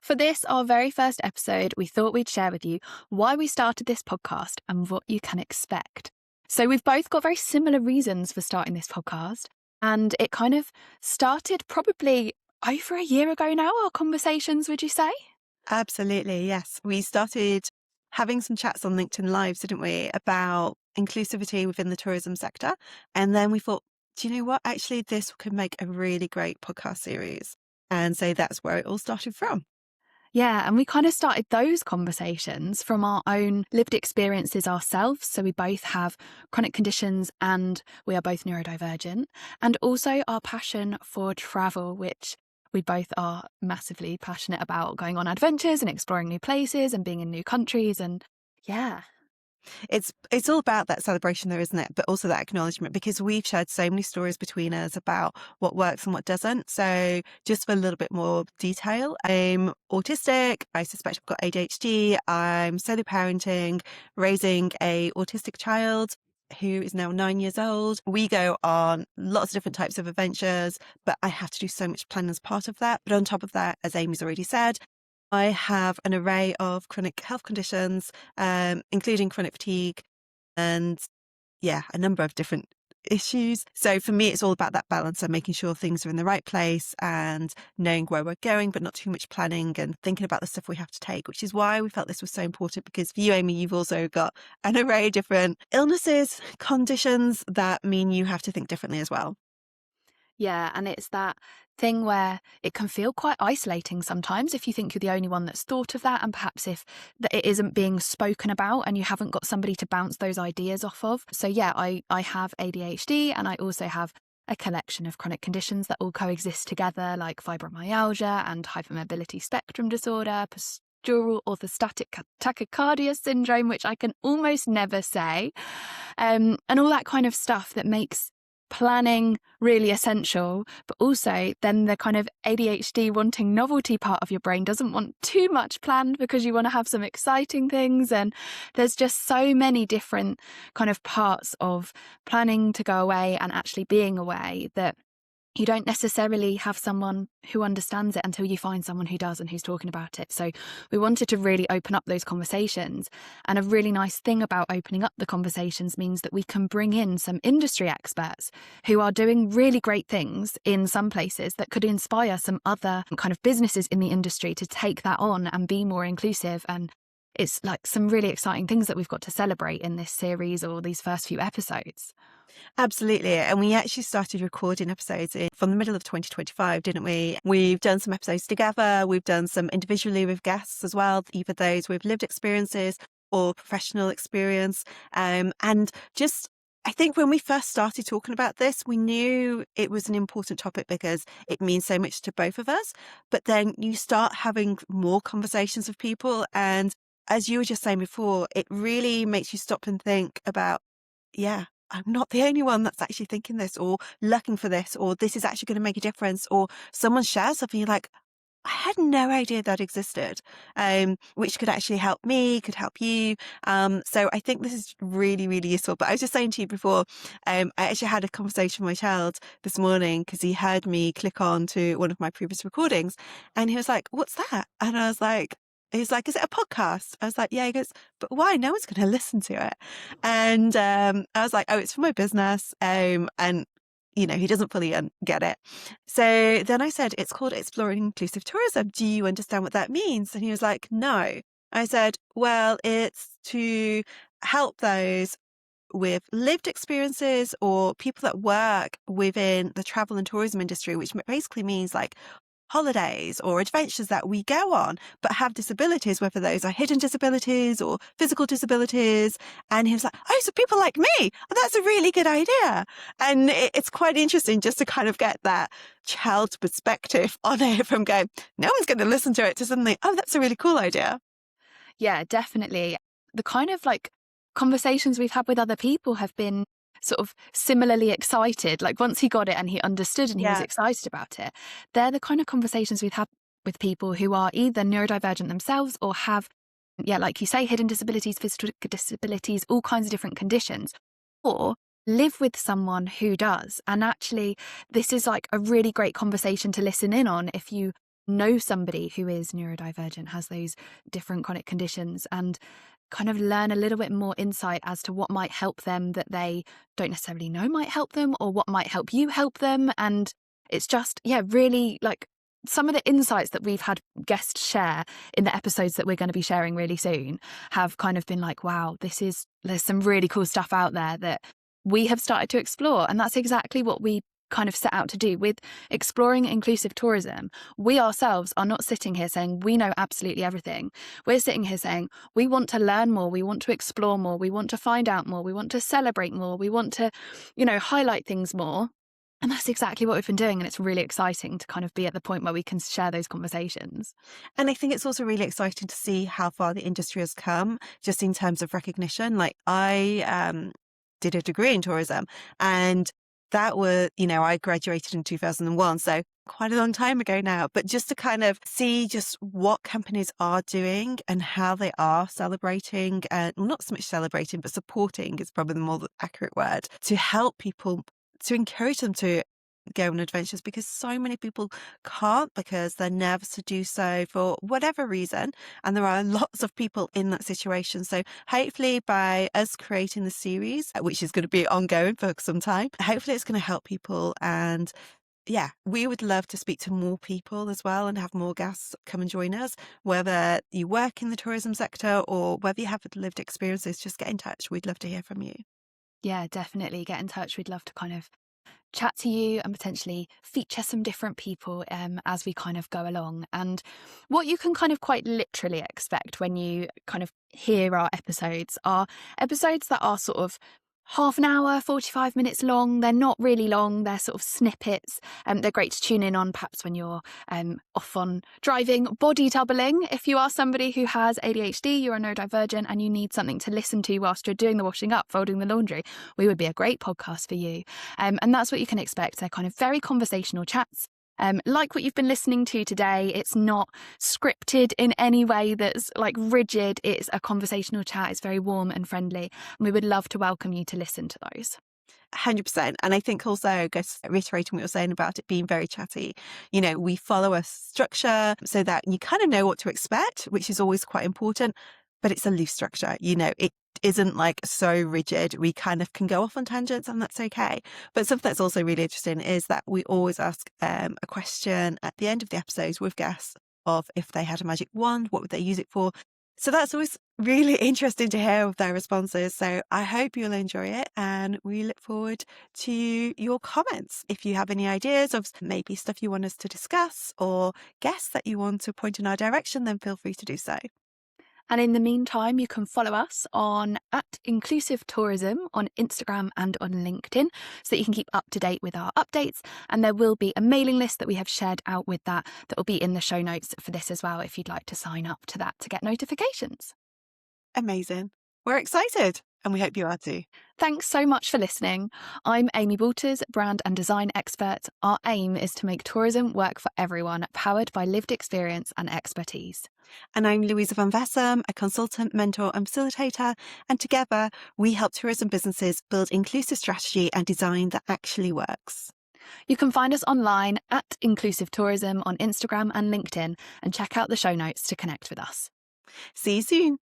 For this, our very first episode, we thought we'd share with you why we started this podcast and what you can expect. So we've both got very similar reasons for starting this podcast, and it kind of started probably over a year ago now, our conversations, would you say? Absolutely, yes. We started having some chats on LinkedIn Lives, didn't we, about inclusivity within the tourism sector. And then we thought, do you know what? Actually, this could make a really great podcast series. And so that's where it all started from. Yeah, and we kind of started those conversations from our own lived experiences ourselves. So we both have chronic conditions and we are both neurodivergent. And also our passion for travel, which we both are massively passionate about, going on adventures and exploring new places and being in new countries. And yeah. It's all about that celebration there, isn't it? But also that acknowledgement, because we've shared so many stories between us about what works and what doesn't. So just for a little bit more detail, I'm autistic. I suspect I've got ADHD. I'm solo parenting, raising a autistic child who is now 9 years old. We go on lots of different types of adventures, but I have to do so much planning as part of that. But on top of that, as Amy's already said, I have an array of chronic health conditions, including chronic fatigue and, a number of different issues. So for me, it's all about that balance and making sure things are in the right place and knowing where we're going, but not too much planning and thinking about the stuff we have to take, which is why we felt this was so important, because for you, Amy, you've also got an array of different illnesses, conditions that mean you have to think differently as well. Yeah, and it's that thing where it can feel quite isolating sometimes if you think you're the only one that's thought of that, and perhaps if it isn't being spoken about and you haven't got somebody to bounce those ideas off of. So yeah, I have ADHD and I also have a collection of chronic conditions that all coexist together, like fibromyalgia and hypermobility spectrum disorder, postural orthostatic tachycardia syndrome, which I can almost never say, and all that kind of stuff that makes planning really essential, but also then the kind of ADHD wanting novelty part of your brain doesn't want too much planned because you want to have some exciting things. And there's just so many different kind of parts of planning to go away and actually being away that you don't necessarily have someone who understands it until you find someone who does and who's talking about it. So we wanted to really open up those conversations. And a really nice thing about opening up the conversations means that we can bring in some industry experts who are doing really great things in some places that could inspire some other kind of businesses in the industry to take that on and be more inclusive. And it's like some really exciting things that we've got to celebrate in this series or these first few episodes. Absolutely. And we actually started recording episodes from the middle of 2025, didn't we? We've done some episodes together. We've done some individually with guests as well, either those with lived experiences or professional experience. And just, I think when we first started talking about this, we knew it was an important topic because it means so much to both of us. But then you start having more conversations with people. And as you were just saying before, it really makes you stop and think about, I'm not the only one that's actually thinking this or looking for this, or this is actually going to make a difference, or someone shares something, you're like, I had no idea that existed, which could actually help me, could help you. So I think this is really, really useful. But I was just saying to you before, I actually had a conversation with my child this morning because he heard me click on to one of my previous recordings and he was like, what's that? And I was like, he's like, is it a podcast? I was like, yeah. He goes, but why? No one's going to listen to it. And I was like, oh, it's for my business. And he doesn't fully get it. So then I said, it's called Exploring Inclusive Tourism. Do you understand what that means? And he was like, no. I said, well, it's to help those with lived experiences or people that work within the travel and tourism industry, which basically means like holidays or adventures that we go on, but have disabilities, whether those are hidden disabilities or physical disabilities. And he was like, oh, so people like me, oh, that's a really good idea. And it's quite interesting just to kind of get that child perspective on it from going, no one's going to listen to it, to suddenly, oh, that's a really cool idea. Yeah, definitely. The kind of like conversations we've had with other people have been sort of similarly excited. Like once he got it and he understood and he was excited about it, they're the kind of conversations we've had with people who are either neurodivergent themselves or have, like you say, hidden disabilities, physical disabilities, all kinds of different conditions, or live with someone who does. And actually, this is like a really great conversation to listen in on if you know somebody who is neurodivergent, has those different chronic conditions, and kind of learn a little bit more insight as to what might help them that they don't necessarily know might help them, or what might help you help them. And it's just, yeah, really like some of the insights that we've had guests share in the episodes that we're going to be sharing really soon have kind of been like, wow, there's some really cool stuff out there that we have started to explore. And that's exactly what we kind of set out to do with exploring inclusive tourism. We ourselves are not sitting here saying we know absolutely everything. We're sitting here saying we want to learn more, we want to explore more, we want to find out more, we want to celebrate more, we want to, highlight things more. And that's exactly what we've been doing. And it's really exciting to kind of be at the point where we can share those conversations. And I think it's also really exciting to see how far the industry has come, just in terms of recognition. Like I did a degree in tourism, and that was, I graduated in 2001. So quite a long time ago now, but just to kind of see just what companies are doing and how they are celebrating, and not so much celebrating, but supporting is probably the more accurate word, to help people, to encourage them to go on adventures, because so many people can't because they're nervous to do so for whatever reason. And there are lots of people in that situation. So hopefully by us creating the series, which is going to be ongoing for some time, hopefully it's going to help people. And yeah, we would love to speak to more people as well and have more guests come and join us. Whether you work in the tourism sector or whether you have lived experiences, just get in touch. We'd love to hear from you. Yeah, definitely get in touch. We'd love to kind of chat to you and potentially feature some different people as we kind of go along. And what you can kind of quite literally expect when you kind of hear our episodes are episodes that are sort of half an hour, 45 minutes long. They're not really long. They're sort of snippets. They're great to tune in on perhaps when you're off on driving, body doubling. If you are somebody who has ADHD, you're a neurodivergent, and you need something to listen to whilst you're doing the washing up, folding the laundry, we would be a great podcast for you. And that's what you can expect. They're kind of very conversational chats. Like what you've been listening to today, it's not scripted in any way that's like rigid. It's a conversational chat. It's very warm and friendly. And we would love to welcome you to listen to those. 100%. And I think also, just reiterating what you're saying about it being very chatty, we follow a structure so that you kind of know what to expect, which is always quite important, but it's a loose structure. It isn't like so rigid. We kind of can go off on tangents, and that's okay. But something that's also really interesting is that we always ask a question at the end of the episodes with guests of if they had a magic wand, what would they use it for? So that's always really interesting to hear their responses. So I hope you'll enjoy it, and we look forward to your comments. If you have any ideas of maybe stuff you want us to discuss or guests that you want to point in our direction, then feel free to do so. And in the meantime, you can follow us on @InclusiveTourism on Instagram and on LinkedIn so that you can keep up to date with our updates. And there will be a mailing list that we have shared out with that will be in the show notes for this as well, if you'd like to sign up to that to get notifications. Amazing. We're excited, and we hope you are too. Thanks so much for listening. I'm Amy Walters, brand and design expert. Our aim is to make tourism work for everyone, powered by lived experience and expertise. And I'm Louisa van Vessem, a consultant, mentor and facilitator. And together we help tourism businesses build inclusive strategy and design that actually works. You can find us online @InclusiveTourism on Instagram and LinkedIn, and check out the show notes to connect with us. See you soon.